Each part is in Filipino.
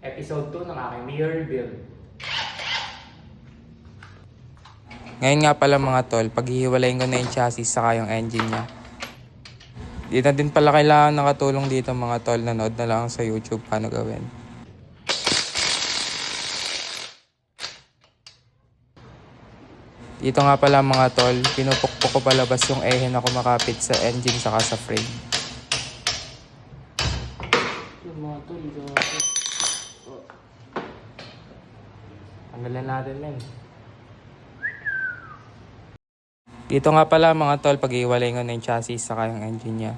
Episode 2 ng aking mirror build. Ngayon nga pala mga tol, paghihiwalayin ko na yung chassis saka yung engine niya. Di na din pala kailangan nakatulong dito mga tol, nanood na lang sa YouTube paano gawin. Dito nga pala mga tol, pinupukpok ko palabas yung ehe na kumakapit sa engine saka sa frame. Yung mga tol, tanggalan natin men. Dito nga pala mga tol, pag-iwalay ko na yung chassis saka yung engine niya.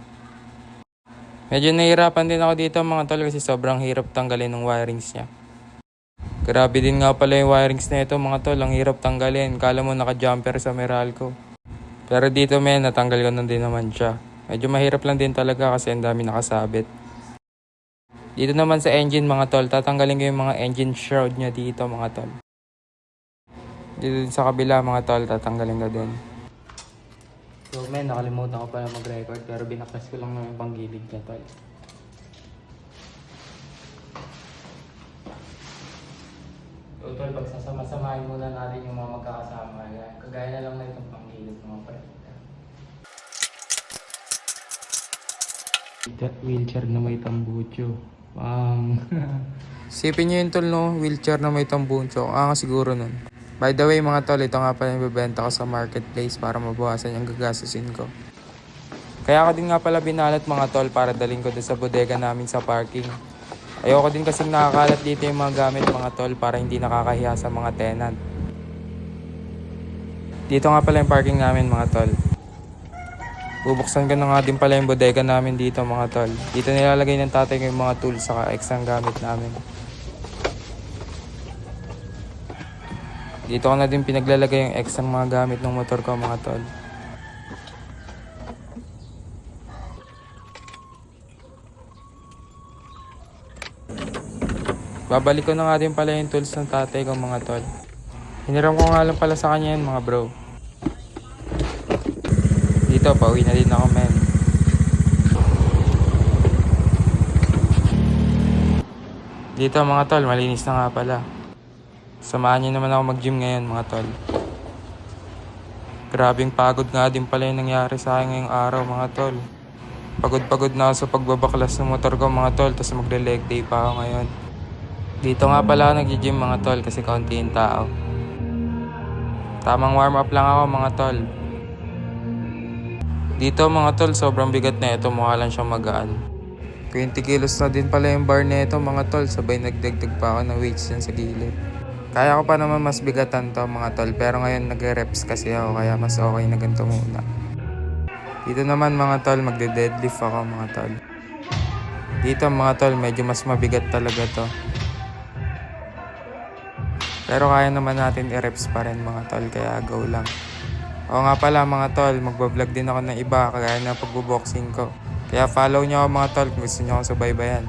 Medyo nahihirapan din ako dito mga tol kasi sobrang hirap tanggalin ng wirings niya. Grabe din nga pala yung wirings na ito mga tol, ang hirap tanggalin. Kala mo naka-jumper sa Meralco. Pero dito men, natanggal ko na din naman siya. Medyo mahirap lang din talaga kasi ang dami nakasabit. Dito naman sa engine mga tol, tatanggalin ko yung mga engine shroud niya dito mga tol. Dito sa kabila mga tol, tatanggalin ko din. So men, nakalimutan ko pala mag-record pero binaklas ko lang ng ibang gilid niya tol. So tol, pagsasama-samahin muna natin yung mga magkakasama. Kagaya na lang na itong panggilid mga pre. Wheelchair na may tambucho. Pang. Sipin nyo yung tol no, wheelchair na may tambunso. Siguro nun. By the way mga tol, ito nga pala yung bibenta ko sa marketplace para mabawasan yung gagastusin ko. Kaya ako din nga pala binalat mga tol para dalhin ko doon sa bodega namin sa parking. Ayoko din kasing nakakalat dito yung mga gamit mga tol para hindi nakakahiya sa mga tenant. Dito nga pala yung parking namin mga tol. Bubuksan ko na nga din pala yung bodega namin dito mga tol. Dito nilalagay ng tatay ko yung mga tools saka extra gamit namin. Dito ko na din pinaglalagay yung extra mga gamit ng motor ko mga tol. Babalik ko na nga din pala yung tools ng tatay ko mga tol. Hiniram ko nga lang pala sa kanya yan mga bro. Dito, pauwi na din ako men. Dito mga tol, malinis na nga pala. Samahan niyo naman ako mag-gym ngayon mga tol. Grabing pagod nga din pala yung nangyari sa akin ngayong araw mga tol. Pagod na ako sa pagbabaklas ng motor ko mga tol, tapos magle-leg day pa ako ngayon. Dito nga pala ako nag-gym mga tol kasi kaunti yung tao. Tamang warm up lang ako mga tol. Dito mga tol, sobrang bigat na ito, mukha lang siyang magaan. 20 kilos na din pala yung bar na ito mga tol, sabay nagdagdag pa ako ng weights dyan sa gilid. Kaya ko pa naman mas bigatan to mga tol, pero ngayon nagre-reps kasi ako kaya mas okay na ganito muna. Dito naman mga tol, magde-deadlift ako mga tol. Dito mga tol, medyo mas mabigat talaga to. Pero kaya naman natin i-reps pa rin mga tol, kaya go lang. Oo nga pala mga tol, magbablog din ako ng iba kagaya ng pagbuboxing ko. Kaya follow nyo ako mga tol kung gusto nyo akong subaybayan.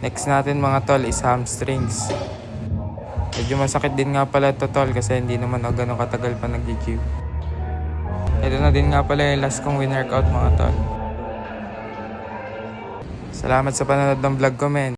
Next natin mga tol is hamstrings. Medyo masakit din nga pala ito tol kasi hindi naman ako ganun katagal pa nag-gym. Ito na din nga pala yung last kong win-workout mga tol. Salamat sa panonood ng vlog ko men.